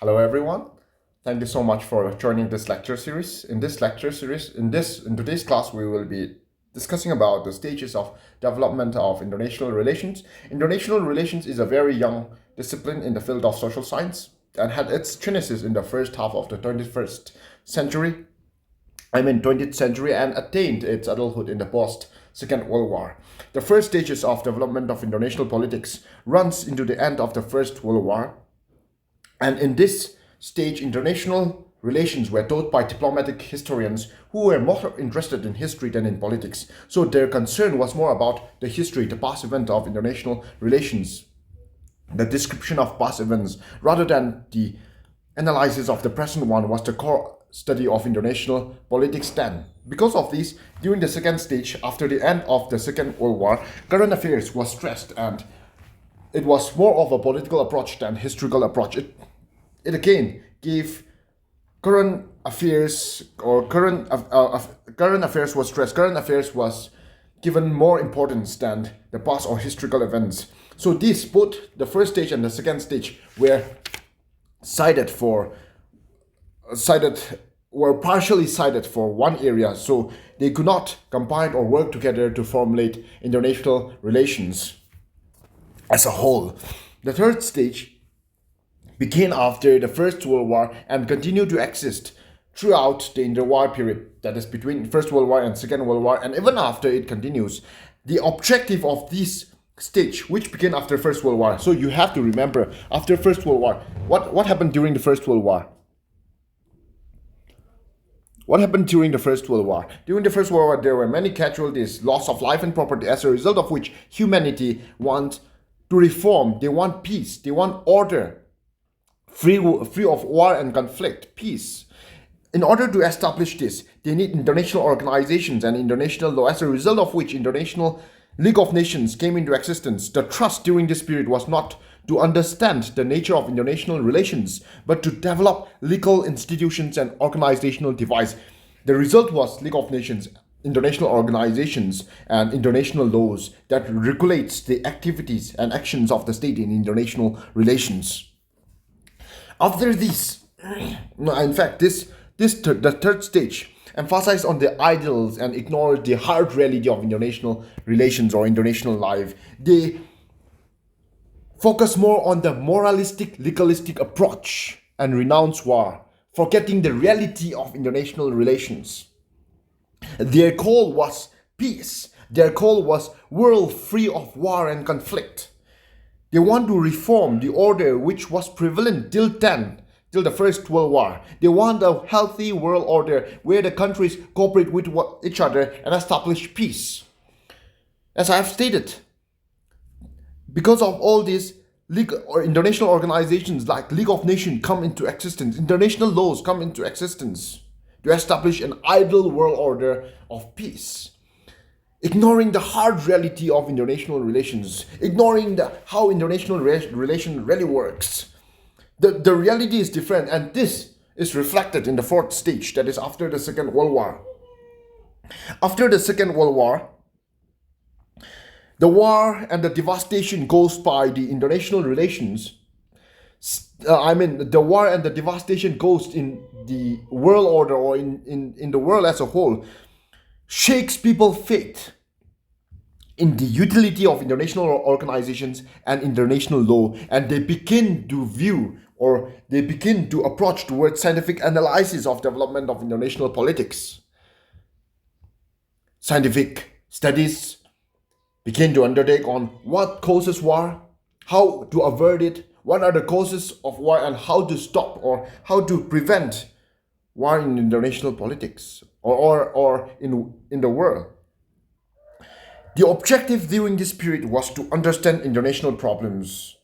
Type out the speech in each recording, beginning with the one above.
Hello, everyone. Thank you so much for joining this lecture series. In today's class, we will be discussing about the stages of development of international relations. International relations is a very young discipline in the field of social science and had its genesis in the first half of the 21st century. 20th century and attained its adulthood in the post Second World War. The first stages of development of international politics runs into the end of the First World War, and in this stage, international relations were taught by diplomatic historians who were more interested in history than in politics. So their concern was more about the history, the past event of international relations, the description of past events, rather than the analysis of the present one was the core study of international politics then. Because of this, during the second stage, after the end of the Second World War, current affairs was stressed and it was more of a political approach than historical approach. It again gave current affairs or current affairs was stressed. Current affairs was given more importance than the past or historical events. So these both the first stage and the second stage were cited for cited were partially cited for one area, so they could not combine or work together to formulate international relations as a whole. The third stage began after the First World War and continued to exist throughout the interwar period, that is between First World War and Second World War, and even after it continues. The objective of this stage, which began after First World War, so you have to remember, after First World War, what happened during the First World War? What happened during the First World War? During the First World War, there were many casualties, loss of life and property, as a result of which humanity wants to reform. They want peace. They want order, free of war and conflict, peace. In order to establish this, they need international organizations and international law, as a result of which International League of Nations came into existence. The thrust during this period was not to understand the nature of international relations, but to develop legal institutions and organizational device. The result was League of Nations, international organizations, and international laws that regulates the activities and actions of the state in international relations. After this, in fact, the third stage emphasized on the ideals and ignored the hard reality of international relations or international life. They focus more on the moralistic, legalistic approach and renounce war, forgetting the reality of international relations. Their call was peace. Their call was world free of war and conflict. They want to reform the order which was prevalent till the First World War. They want a healthy world order where the countries cooperate with each other and establish peace. As I have stated, because of all these league or international organizations like League of Nations come into existence, international laws come into existence to establish an ideal world order of peace. Ignoring the hard reality of international relations, ignoring how international relation really works. The reality is different, and this is reflected in the fourth stage, that is after the Second World War. After the Second World War, the war and the devastation caused by the international relations, the war and the devastation caused in the world order or in the world as a whole, shakes people's faith in the utility of international organizations and international law, and they begin to view or they begin to approach towards scientific analysis of development of international politics. Scientific studies begin to undertake on what causes war, how to avert it, what are the causes of war, and how to stop or how to prevent war in international politics or in the world. The objective during this period was to understand international problems,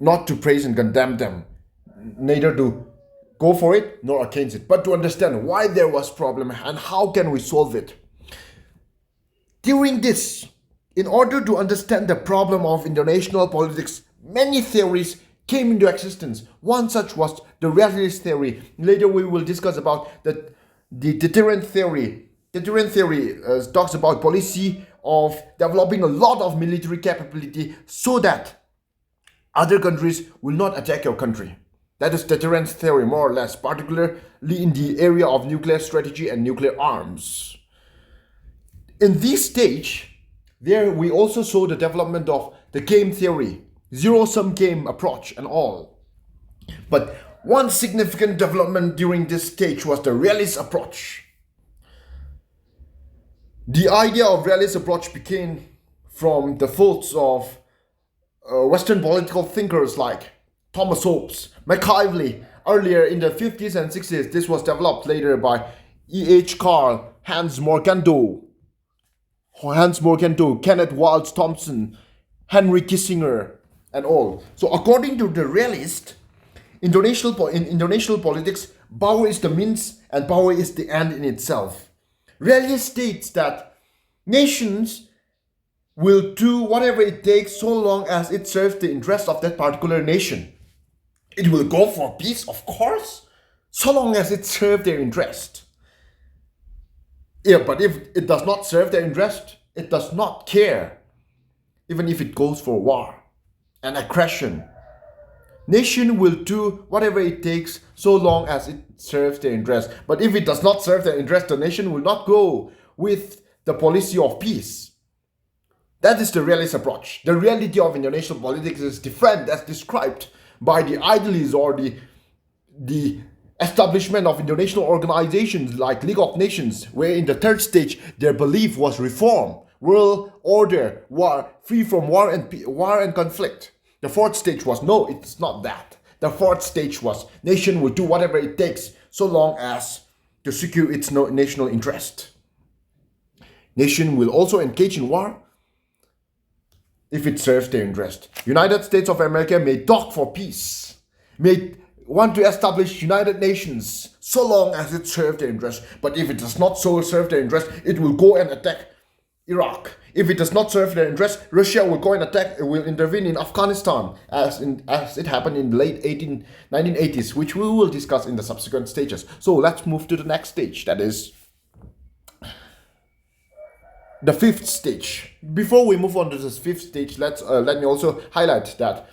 not to praise and condemn them, neither to go for it nor against it, but to understand why there was problem and how can we solve it. During this, in order to understand the problem of international politics, many theories came into existence. One such was the realist theory. Later we will discuss about the deterrent theory. Deterrent theory talks about policy of developing a lot of military capability so that other countries will not attack your country. That is deterrence theory, more or less, particularly in the area of nuclear strategy and nuclear arms. In this stage, there we also saw the development of the game theory, zero-sum game approach and all. But one significant development during this stage was the realist approach. The idea of realist approach became from the thoughts of Western political thinkers like Thomas Hobbes, Machiavelli. Earlier in the 50s and 60s, this was developed later by E.H. Carl, Hans Morgenthau, Kenneth Waltz Thompson, Henry Kissinger, and all. So according to the realist, in international politics, power is the means and power is the end in itself. Realist states that nations will do whatever it takes so long as it serves the interest of that particular nation. It will go for peace, of course, so long as it serves their interest. Yeah, but if it does not serve their interest, it does not care, even if it goes for war and aggression. Nation will do whatever it takes so long as it serves their interest. But if it does not serve their interest, the nation will not go with the policy of peace. That is the realist approach. The reality of international politics is different as described by the idealists or the establishment of international organizations like League of Nations, where in the third stage their belief was reform, world order, war, free from war and conflict. The fourth stage was no, it's not that. The fourth stage was nation will do whatever it takes so long as to secure its national interest. Nation will also engage in war if it serves their interest. United States of America may talk for peace, may want to establish United Nations so long as it serves their interest. But if it does not so serve their interest, it will go and attack Iraq. If it does not serve their interest, Russia will go and attack, will intervene in Afghanistan, as it happened in the late 1980s, which we will discuss in the subsequent stages. So let's move to the next stage, that is the fifth stage. Before we move on to this fifth stage, let me also highlight that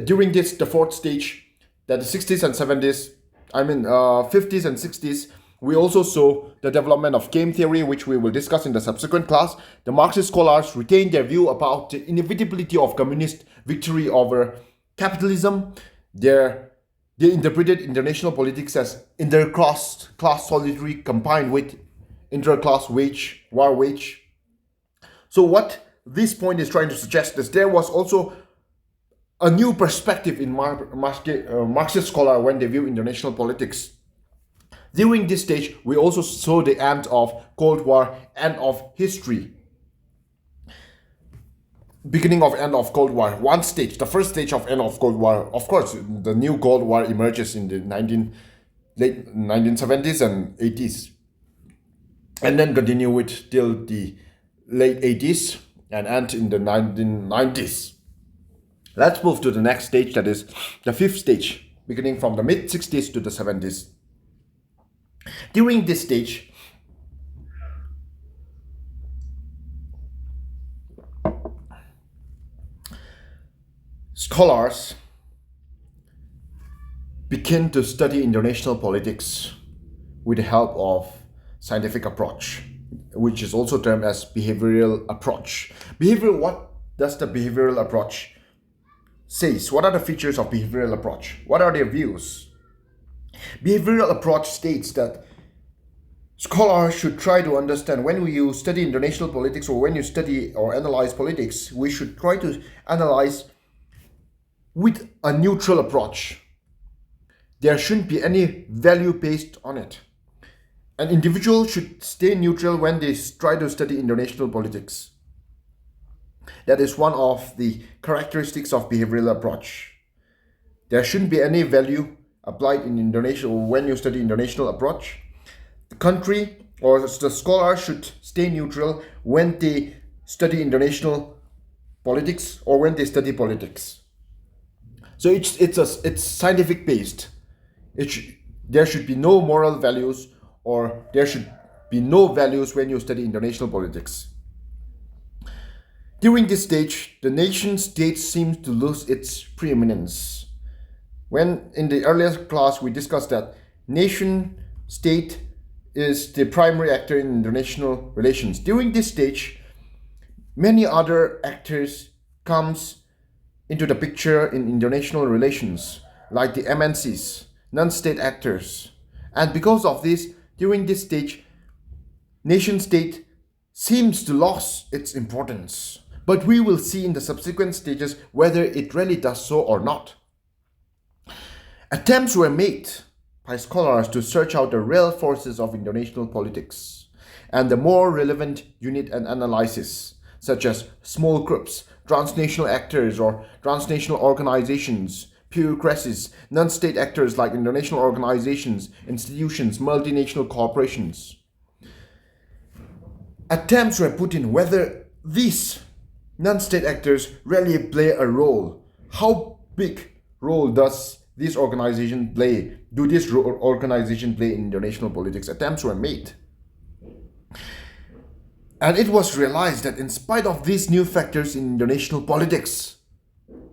during the fourth stage, that the 60s and 70s, 50s and 60s, we also saw the development of game theory, which we will discuss in the subsequent class. The Marxist scholars retained their view about the inevitability of communist victory over capitalism. They interpreted international politics as inter-class solidarity combined with inter-class war wage. So what this point is trying to suggest is there was also a new perspective in Marxist scholar when they view international politics. During this stage, we also saw the end of Cold War, end of history. Beginning of end of Cold War. One stage, the first stage of end of Cold War. Of course, the new Cold War emerges in the late 1970s and 80s. And then continue with till the late 80s and end in the 1990s. Let's move to the next stage, that is the fifth stage, beginning from the mid-60s to the 70s. During this stage, scholars begin to study international politics with the help of scientific approach, which is also termed as behavioral approach. What does the behavioral approach says? What are the features of behavioral approach? What are their views? Behavioral approach states that scholars should try to understand when you study international politics or when you study or analyze politics, we should try to analyze with a neutral approach. There shouldn't be any value based on it. An individual should stay neutral when they try to study international politics. That is one of the characteristics of behavioral approach. There shouldn't be any value applied in international when you study international approach. The country or the scholar should stay neutral when they study international politics or when they study politics. So it's scientific based. There should be no moral values, or there should be no values when you study international politics. During this stage, the nation state seems to lose its preeminence. When in the earlier class we discussed that nation state is the primary actor in international relations. During this stage, many other actors comes into the picture in international relations, like the MNCs, non-state actors. And because of this, during this stage, nation state seems to lose its importance. But we will see in the subsequent stages whether it really does so or not. Attempts were made by scholars to search out the real forces of international politics and the more relevant unit and analysis, such as small groups, transnational actors or transnational organizations, bureaucracies, non-state actors like international organizations, institutions, multinational corporations. Attempts were put in whether these non-state actors really play a role. How big role does this organization play? Do this organization play in international politics? Attempts were made. And it was realized that in spite of these new factors in international politics,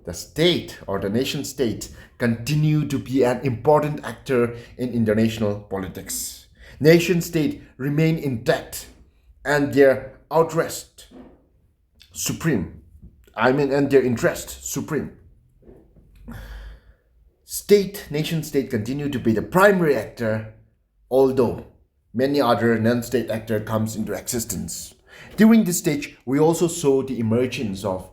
the state or the nation state continue to be an important actor in international politics. Nation state remain intact and their interest supreme. And their interest supreme. Nation state continue to be the primary actor, although many other non-state actors comes into existence. During this stage, we also saw the emergence of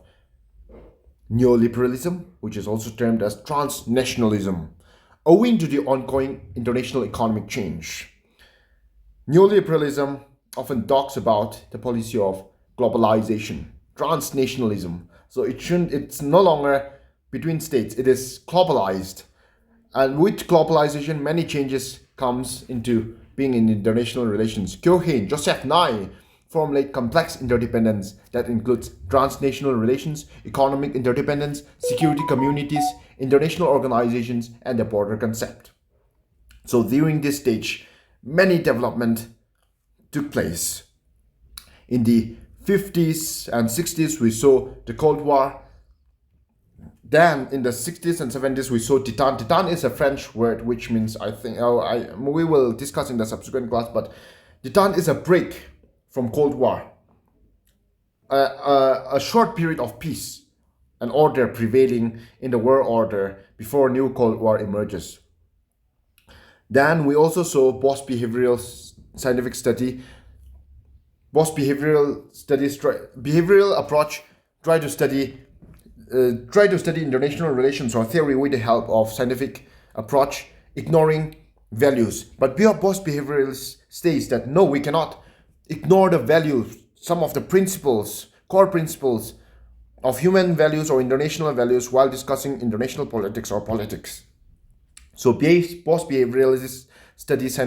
neoliberalism, which is also termed as transnationalism, owing to the ongoing international economic change. Neoliberalism often talks about the policy of globalization, transnationalism. So it's no longer between states, it is globalized. And with globalization, many changes comes into being in international relations. Keohane, Joseph Nye formulate complex interdependence that includes transnational relations, economic interdependence, security communities, international organizations, and the border concept. So during this stage, many development took place. In the 50s and 60s, we saw the Cold War. Then in the 60s and 70s, we saw Titan. Titan is a French word, which means, we will discuss in the subsequent class, but Titan is a break from Cold War. A short period of peace and order prevailing in the world order before new Cold War emerges. Then we also saw post-behavioral scientific study. Behavioral approach try to study international relations or theory with the help of scientific approach, ignoring values. But post-behavioralists states that no, we cannot ignore the values, some of the principles, core principles of human values or international values while discussing international politics or politics. So post-behavioralists studies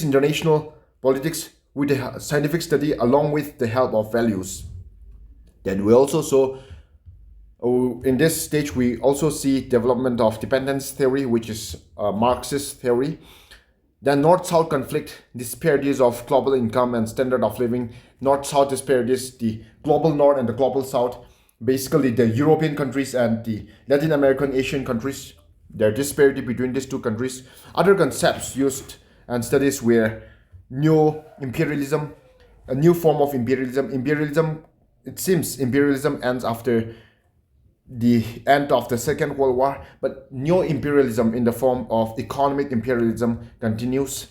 international politics with the scientific study along with the help of values. Then we also saw, in this stage, we also see development of dependence theory, which is a Marxist theory. Then North-South conflict, disparities of global income and standard of living, North-South disparities, the global North and the global South, basically the European countries and the Latin American, Asian countries, their disparity between these two countries. Other concepts used and studies were neo-imperialism, a new form of imperialism. It seems imperialism ends after the end of the Second World War, but neo-imperialism in the form of economic imperialism continues.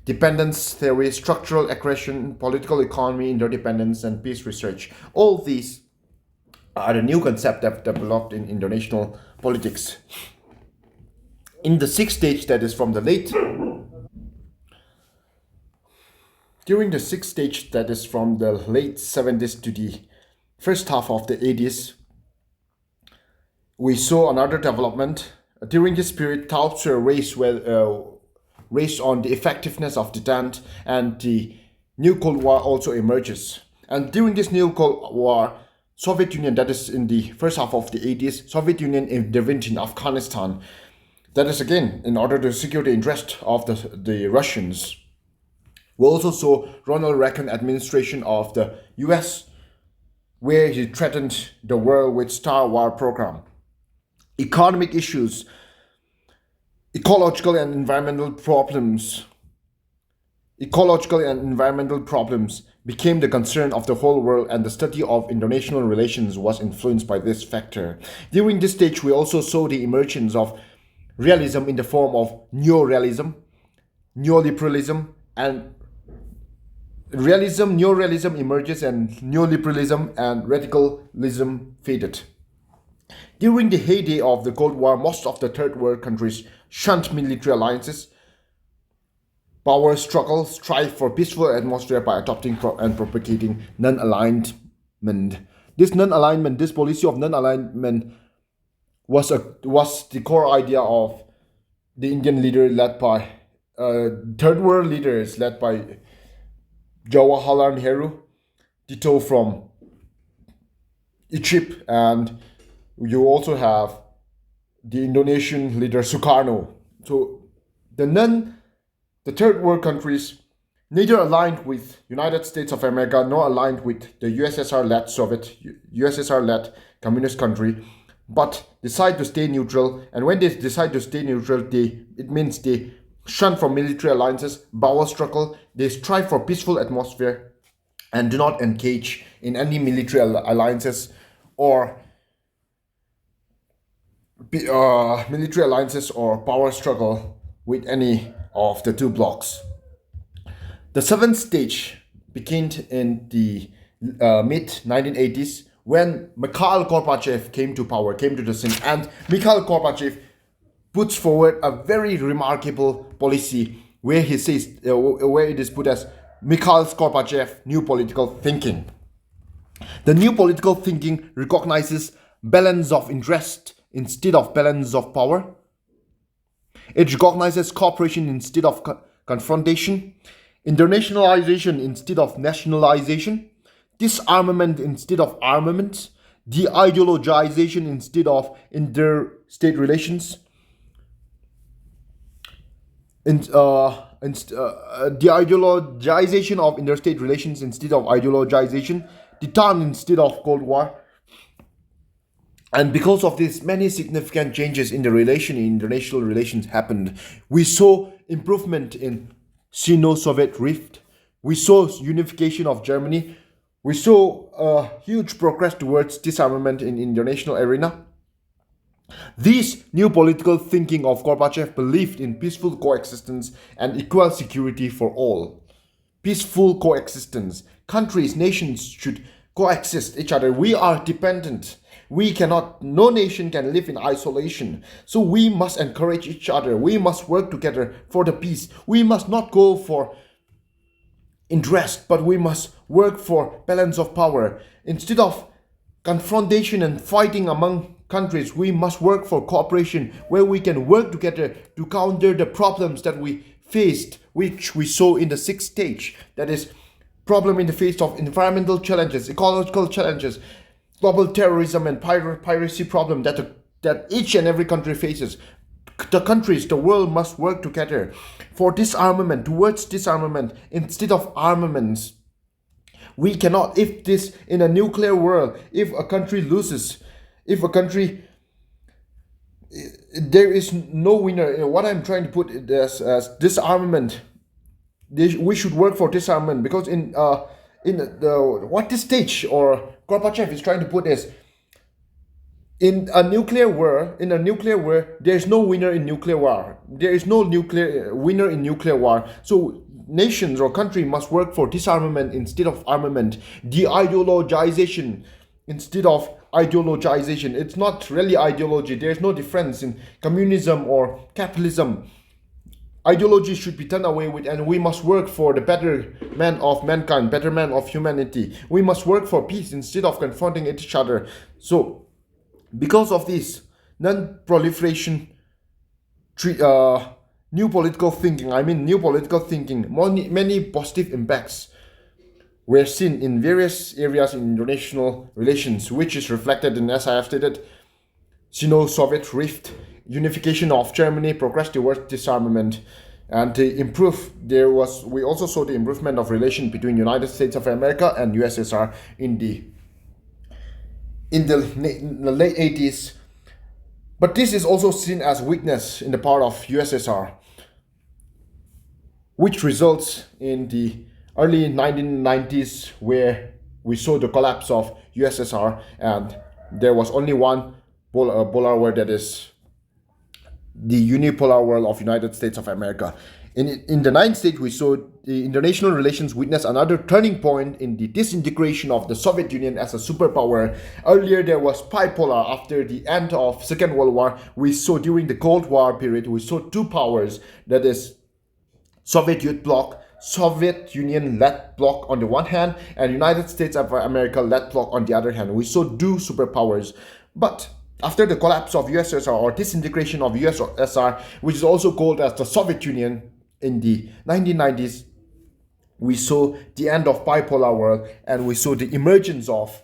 Dependence theory, structural aggression, political economy, interdependence, and peace research. All these are the new concepts that developed in international politics. In the sixth stage, that is from the late 70s to the first half of the 80s, we saw another development. During this period, doubts were raised on the effectiveness of deterrent, and the new Cold War also emerges. And during this new Cold War, Soviet Union, that is in the first half of the 80s, Soviet Union intervened in Afghanistan. That is again in order to secure the interest of the Russians. We also saw Ronald Reagan administration of the US, where he threatened the world with Star War program. economic issues, ecological and environmental problems. Ecological and environmental problems became the concern of the whole world, and the study of international relations was influenced by this factor. During this stage, we also saw the emergence of realism in the form of neorealism, neoliberalism, and neorealism emerges, and neoliberalism and radicalism faded. During the heyday of the Cold War, most of the third world countries shunned military alliances, power struggle, strive for peaceful atmosphere by adopting and propagating non-alignment. This policy of non-alignment was the core idea of the Indian leader led by third world leaders led by Jawaharlal Nehru, Tito from Egypt, and you also have the Indonesian leader Sukarno. So the third world countries neither aligned with United States of America nor aligned with the USSR-led communist country, but decide to stay neutral. And when they decide to stay neutral, it means they shun from military alliances, power struggle, they strive for peaceful atmosphere, and do not engage in any military alliances or power struggle with any of the two blocs. The seventh stage began in the mid 1980s when Mikhail Gorbachev came to the scene, and Mikhail Gorbachev puts forward a very remarkable policy where he says, where it is put as Mikhail Gorbachev new political thinking. The new political thinking recognizes balance of interest instead of balance of power. It recognizes cooperation instead of confrontation, internationalization instead of nationalization, disarmament instead of armament, de-ideologization instead of interstate relations, de-ideologization of interstate relations instead of ideologization, deterrent instead of Cold War. And because of this, many significant changes in international relations happened. We saw improvement in Sino-Soviet rift. We saw unification of Germany. We saw huge progress towards disarmament in international arena. This new political thinking of Gorbachev believed in peaceful coexistence and equal security for all. Peaceful coexistence. Countries, nations should coexist each other. We are dependent. No nation can live in isolation. So we must encourage each other. We must work together for the peace. We must not go for interest, but we must work for balance of power. Instead of confrontation and fighting among countries, we must work for cooperation where we can work together to counter the problems that we faced, which we saw in the sixth stage. That is, problem in the face of environmental challenges, ecological challenges, global terrorism and piracy problem that each and every country faces. The world must work together for disarmament, towards disarmament instead of armaments. We cannot, in a nuclear world, if a country loses, there is no winner. What I'm trying to put it as disarmament. We should work for disarmament, because what this stage or Gorbachev is trying to put is, in a nuclear war, there is no winner in nuclear war. There is no winner in nuclear war. So nations or country must work for disarmament instead of armament, de-ideologization instead of ideologization. It's not really ideology. There is no difference in communism or capitalism. Ideology should be done away with, and we must work for the betterment of mankind, betterment of humanity. We must work for peace instead of confronting each other. So, because of this non-proliferation, new political thinking, many positive impacts were seen in various areas in international relations, which is reflected in, as I have stated, Sino-Soviet rift, unification of Germany, progress towards disarmament, and we also saw the improvement of relation between United States of America and USSR in the late 80s. But this is also seen as weakness in the part of USSR, which results in the early 1990s where we saw the collapse of USSR, and there was only one polar world, that is the unipolar world of United States of America. In the ninth stage, we saw the international relations witness another turning point in the disintegration of the Soviet Union as a superpower. Earlier, there was bipolar. After the end of Second World War, we saw during the Cold War period, we saw two powers, that is Soviet Youth Bloc, Soviet Union-led bloc on the one hand, and United States of America-led bloc on the other hand. We saw two superpowers. But after the collapse of USSR or disintegration of USSR, which is also called as the Soviet Union, in the 1990s, we saw the end of bipolar world, and we saw the emergence of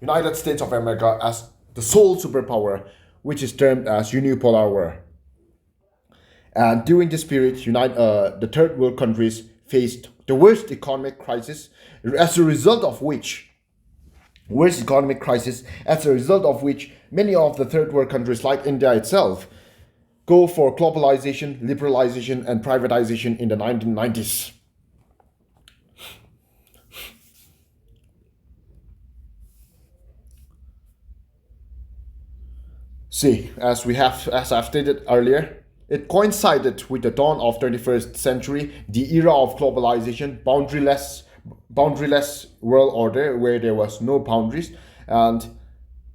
United States of America as the sole superpower, which is termed as unipolar world. And during this period, the third world countries faced the worst economic crisis, as a result of which many of the third world countries, like India itself, go for globalization, liberalization, and privatization in the 1990s. See, as I've stated earlier, it coincided with the dawn of 21st century, the era of globalization, boundaryless world order where there was no boundaries, and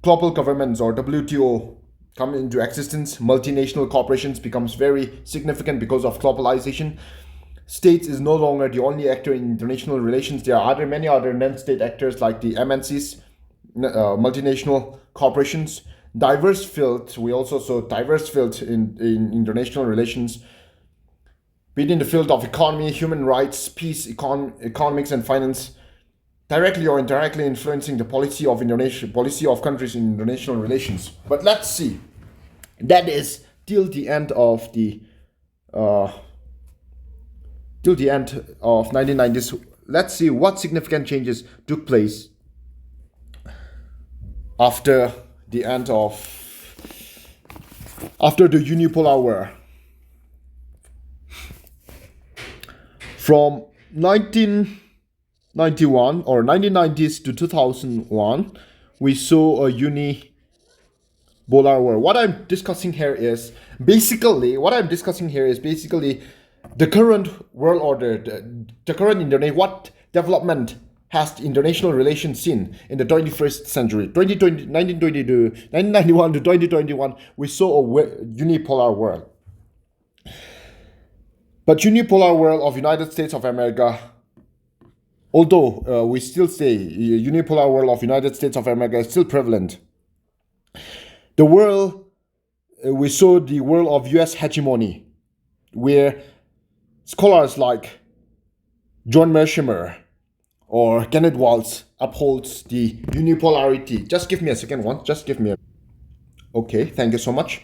global governments or WTO come into existence. Multinational corporations becomes very significant because of globalization. States is no longer the only actor in international relations. There are many other non-state actors like the MNCs, multinational corporations. Diverse field. We also saw diverse field in international relations, be it in the field of economy, human rights, peace, economics, and finance, directly or indirectly influencing the policy of countries in international relations. But let's see. That is till the end of 1990s. Let's see what significant changes took place after the unipolar war. From 1991 or 1990s to 2001, we saw a unipolar war. What I'm discussing here is basically the current world order, the current internet. What development has the international relations seen in the 21st century? 1991 to 2021, we saw a unipolar world. But unipolar world of United States of America, although we still say unipolar world of United States of America is still prevalent, we saw the world of US hegemony, where scholars like John Mearsheimer or Kenneth Waltz upholds the unipolarity. Just give me a second one. Okay, thank you so much.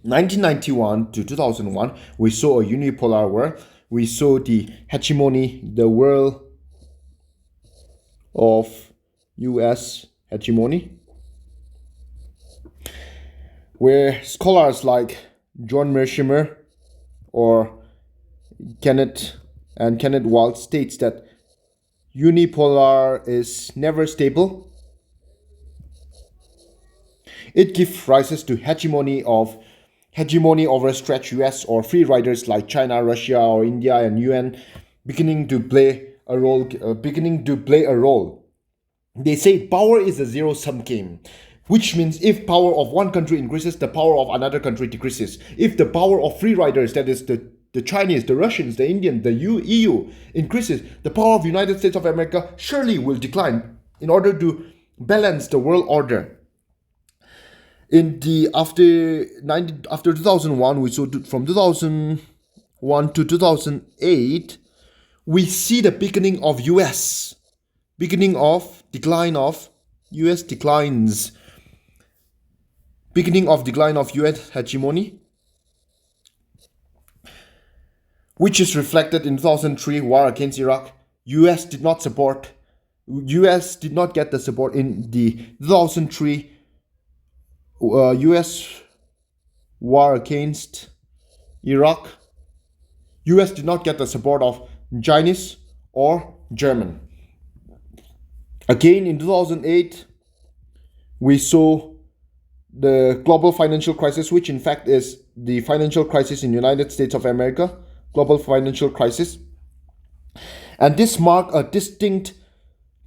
1991 to 2001, we saw a unipolar world. We saw the hegemony, the world of US hegemony, where scholars like John Mearsheimer or Kenneth Waltz states that unipolar is never stable. It gives rise to hegemony over stretched US or free riders like China, Russia, or India and UN beginning to play a role. They say power is a zero-sum game, which means if power of one country increases, the power of another country decreases. If the power of free riders, that is the Chinese, the Russians, the Indian, the EU increases, the power of United States of America surely will decline in order to balance the world order. After 2001, we saw from 2001 to 2008, we see the beginning of decline of US hegemony, which is reflected in 2003 war against Iraq. US did not get the support in the 2003 US war against Iraq, US did not get the support of Chinese or German. Again, in 2008, we saw the global financial crisis, which in fact is the financial crisis in the United States of America, global financial crisis. And this marked a distinct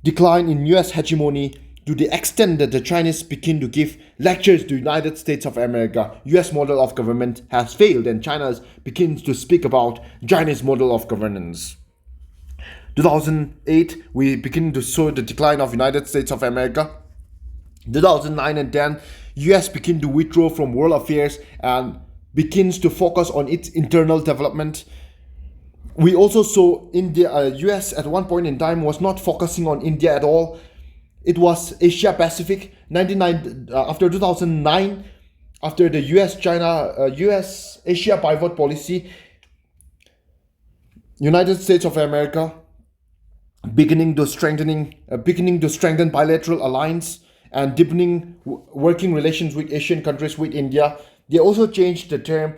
decline in US hegemony to the extent that the Chinese begin to give lectures to the United States of America. US model of government has failed, and China begins to speak about Chinese model of governance. 2008, we begin to show the decline of United States of America. 2009 and 10, US begin to withdraw from world affairs and begins to focus on its internal development. We also saw India, US at one point in time was not focusing on India at all. It was Asia Pacific. After 2009, after the US Asia pivot policy, United States of America beginning to strengthen bilateral alliance and deepening working relations with Asian countries, with India. They also changed the term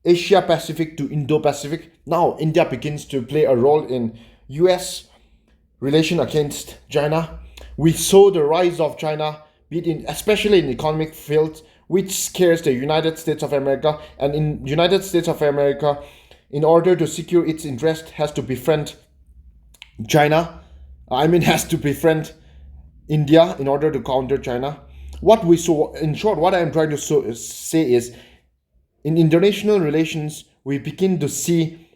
Asia Pacific to Indo-Pacific. Now India begins to play a role in US relation against China. We saw the rise of China, especially in economic fields, which scares the United States of America. And in United States of America, in order to secure its interest, has to befriend China. Has to befriend India in order to counter China. What we saw, in short, what I am trying to say is, in international relations, we begin to see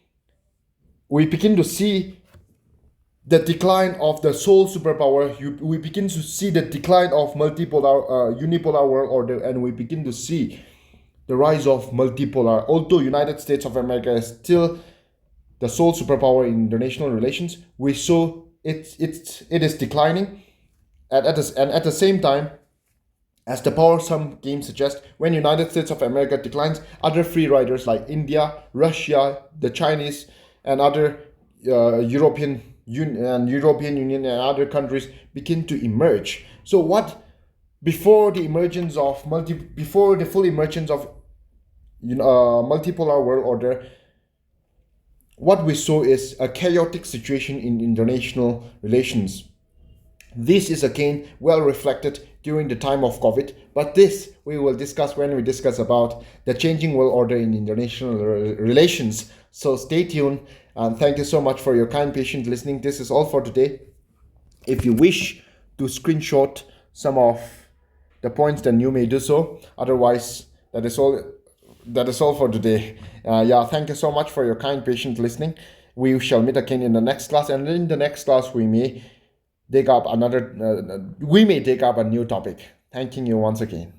the decline of the sole superpower. We begin to see the decline of unipolar world order, and we begin to see the rise of multipolar. Although United States of America is still the sole superpower in international relations, we saw it is declining. And at the same time, as the power sum game suggests, when United States of America declines, other free riders like India, Russia, the Chinese, and other European Union and other countries begin to emerge. So before the full emergence of multipolar world order, what we saw is a chaotic situation in international relations. This is again well reflected during the time of COVID, but this we will discuss when we discuss about the changing world order in international relations. So stay tuned, and thank you so much for your kind patient listening. This is all for today. If you wish to screenshot some of the points, then you may do so. Otherwise, that is all for today. Thank you so much for your kind patient listening. We shall meet again in the next class, and in the next class we may take up a new topic. Thanking you once again.